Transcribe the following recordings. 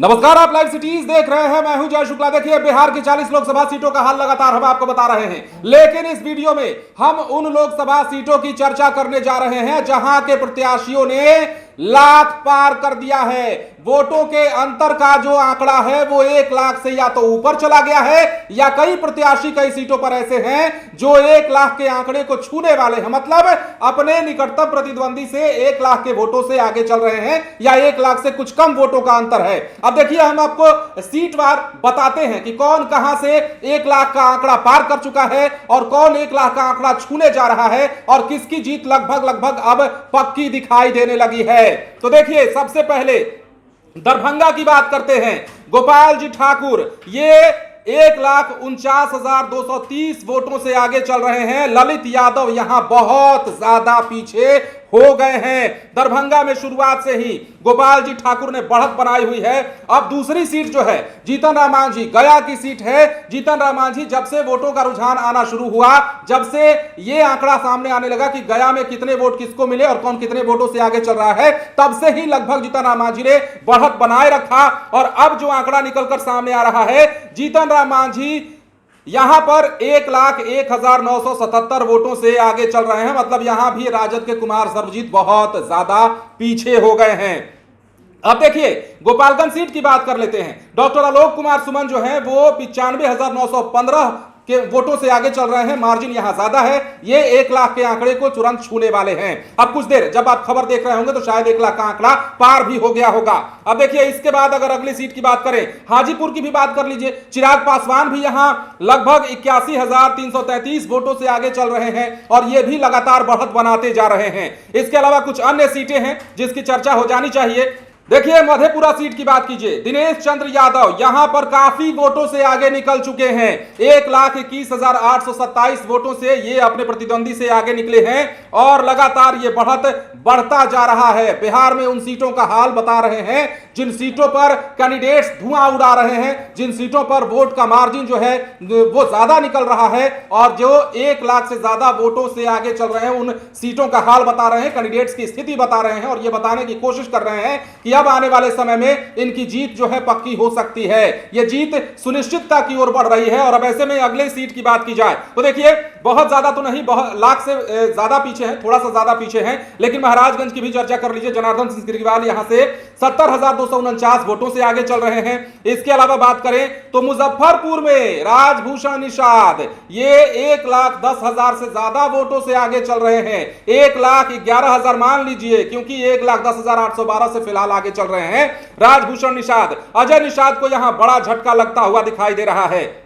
नमस्कार, आप live cities देख रहे हैं। मैं हूं जय शुक्ला। देखिए, बिहार की 40 लोकसभा सीटों का हाल लगातार हम आपको बता रहे हैं, लेकिन इस वीडियो में हम उन लोकसभा सीटों की चर्चा करने जा रहे हैं जहां के प्रत्याशियों ने लाख पार कर दिया है। वोटों के अंतर का जो आंकड़ा है वो 1 लाख से या तो ऊपर चला गया है, या कई प्रत्याशी कई सीटों पर ऐसे हैं जो 1 लाख के आंकड़े को छूने वाले हैं। मतलब अपने निकटतम प्रतिद्वंदी से 1 लाख के वोटों से आगे चल रहे हैं, या 1 लाख से कुछ कम वोटों का अंतर है। अब देखिए, हम आपको सीटवार बताते हैं कि कौन कहां से 1 लाख का आंकड़ा पार कर चुका है और कौन 1 लाख का आंकड़ा छूने जा रहा है, और किसकी जीत लगभग अब पक्की दिखाई देने लगी है। तो देखिए, सबसे पहले दरभंगा की बात करते हैं। गोपाल जी ठाकुर ये 1,49,230 वोटों से आगे चल रहे हैं। ललित यादव यहां बहुत ज्यादा पीछे हो गए हैं। दरभंगा में शुरुआत से ही गोपाल जी ठाकुर ने बढ़त बनाई हुई है। अब दूसरी सीट जो है जीतन राम मांझी, गया की सीट है। जीतन राम मांझी, जब से वोटों का रुझान आना शुरू हुआ, जब से ये आंकड़ा सामने आने लगा कि गया में कितने वोट किसको मिले और कौन कितने वोटों से आगे चल रहा है, तब से ही लगभग जीतन राम मांझी ने बढ़त बनाए रखा। और अब जो आंकड़ा निकलकर सामने आ रहा है, जीतन राम मांझी यहां पर 1,01,977 वोटों से आगे चल रहे हैं। मतलब यहां भी राजद के कुमार सर्वजीत बहुत ज्यादा पीछे हो गए हैं। अब देखिए, गोपालगंज सीट की बात कर लेते हैं। डॉक्टर आलोक कुमार सुमन जो है वो 95,915 के वोटों से आगे चल रहे हैं। मार्जिन यहां ज्यादा है, ये 1 लाख के आंकड़े को तुरंत छूने वाले हैं। अब कुछ देर जब आप खबर देख रहे होंगे तो शायद 1 लाख का आंकड़ा पार भी हो गया होगा। अब देखिए, इसके बाद अगर अगली सीट की बात करें, हाजीपुर की भी बात कर लीजिए। चिराग पासवान भी यहां लगभग 81,333 वोटों से आगे चल रहे हैं, और ये भी लगातार बढ़त बनाते जा रहे हैं। इसके अलावा कुछ अन्य सीटें हैं जिसकी चर्चा हो जानी चाहिए। देखिए, मधेपुरा सीट की बात कीजिए। दिनेश चंद्र यादव यहां पर काफी वोटों से आगे निकल चुके हैं। 1,21,827 वोटों से ये अपने प्रतिद्वंदी से आगे निकले हैं, और लगातार ये बढ़त बढ़ता जा रहा है। बिहार में उन सीटों का हाल बता रहे हैं जिन सीटों पर कैंडिडेट्स धुआं उड़ा रहे हैं, जिन सीटों पर वोट का मार्जिन जो है वो ज्यादा निकल रहा है, और जो 1 लाख से ज्यादा वोटों से आगे चल रहे हैं, उन सीटों का हाल बता रहे हैं, कैंडिडेट्स की स्थिति बता रहे हैं, और ये बताने की कोशिश कर रहे हैं कि अब आने वाले समय में इनकी जीत जो है पक्की हो सकती है। यह जीत सुनिश्चितता की ओर बढ़ रही है। और अब ऐसे में अगले सीट की बात की जाए तो देखिए, बहुत ज्यादा तो नहीं, बहुत लाख से ज्यादा पीछे हैं, थोड़ा सा ज्यादा पीछे हैं, लेकिन महाराजगंज की भी चर्चा कर लीजिए। जनार्दन सिंह सिग्रीवाल यहां से 70,249 वोटों से आगे चल रहे हैं। इसके अलावा बात करें तो मुजफ्फरपुर में राजभूषण निषाद ये 1,10,000 से ज्यादा वोटों से आगे चल रहे हैं। 1,11,000 मान लीजिए, क्योंकि 1,10,812 से फिलहाल आगे चल रहे हैं राजभूषण निषाद। अजय निषाद को यहां बड़ा झटका लगता हुआ दिखाई दे रहा है।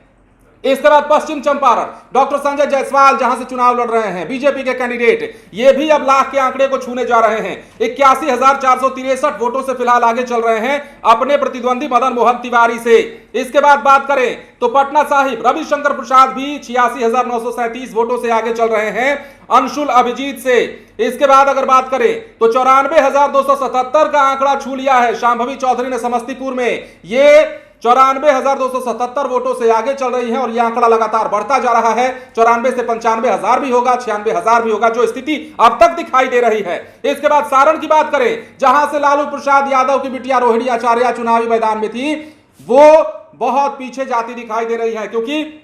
इसके बाद पश्चिम चंपारण, डॉक्टर संजय जायसवाल जहां से चुनाव लड़ रहे हैं, बीजेपी के कैंडिडेट, ये भी अब लाख के आंकड़े को छूने जा रहे हैं। 81,463 वोटों से फिलहाल आगे चल रहे हैं अपने प्रतिद्वंदी मदन मोहन तिवारी से। इसके बाद बात करें तो पटना साहिब रविशंकर प्रसाद भी 86,937 वोटों से आगे चल रहे हैं अंशुल अभिजीत से। इसके बाद अगर बात करें तो 94,277 का आंकड़ा छू लिया है शांभवी चौधरी ने समस्तीपुर में। ये 94,277 वोटों से आगे चल रही है, और यह आंकड़ा लगातार बढ़ता जा रहा है। 94 से 95,000 भी होगा, 96,000 भी होगा, जो स्थिति अब तक दिखाई दे रही है। इसके बाद सारण की बात करें, जहां से लालू प्रसाद यादव की बिटिया रोहिणी आचार्य चुनावी मैदान में थी, वो बहुत पीछे जाती दिखाई दे रही है, क्योंकि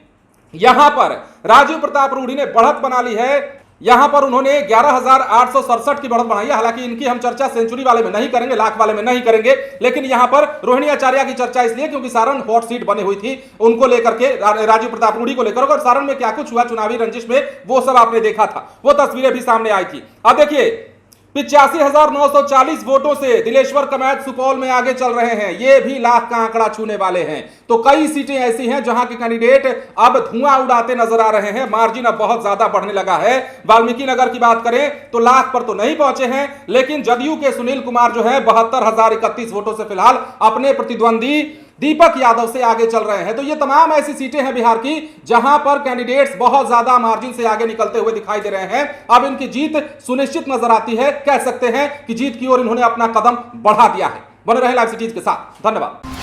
यहां पर राजीव प्रताप रूढ़ी ने बढ़त बना ली है। यहां पर उन्होंने 11,867 की बढ़त बनाई है। हालांकि इनकी हम चर्चा सेंचुरी वाले में नहीं करेंगे, लाख वाले में नहीं करेंगे, लेकिन यहां पर रोहिणी आचार्य की चर्चा इसलिए क्योंकि सारण हॉट सीट बनी हुई थी उनको लेकर के, राजीव प्रताप रूढ़ी को लेकर। और सारण में क्या कुछ हुआ चुनावी रंजिश में, वो सब आपने देखा था, वो तस्वीरें भी सामने आई थी। अब देखिए, 85,940 वोटों से दिलेश्वर कमैत सुपौल में आगे चल रहे हैं। ये भी लाख का आंकड़ा छूने वाले हैं। तो कई सीटें ऐसी हैं जहां के कैंडिडेट अब धुआं उड़ाते नजर आ रहे हैं। मार्जिन अब बहुत ज्यादा बढ़ने लगा है। वाल्मीकि नगर की बात करें तो लाख पर तो नहीं पहुंचे हैं, लेकिन जदयू के सुनील कुमार जो है 72,031 वोटों से फिलहाल अपने प्रतिद्वंदी दीपक यादव से आगे चल रहे हैं। तो ये तमाम ऐसी सीटें हैं बिहार की जहां पर कैंडिडेट्स बहुत ज्यादा मार्जिन से आगे निकलते हुए दिखाई दे रहे हैं। अब इनकी जीत सुनिश्चित नजर आती है। कह सकते हैं कि जीत की ओर इन्होंने अपना कदम बढ़ा दिया है। बने रहे लाइव सिटीज के साथ। धन्यवाद।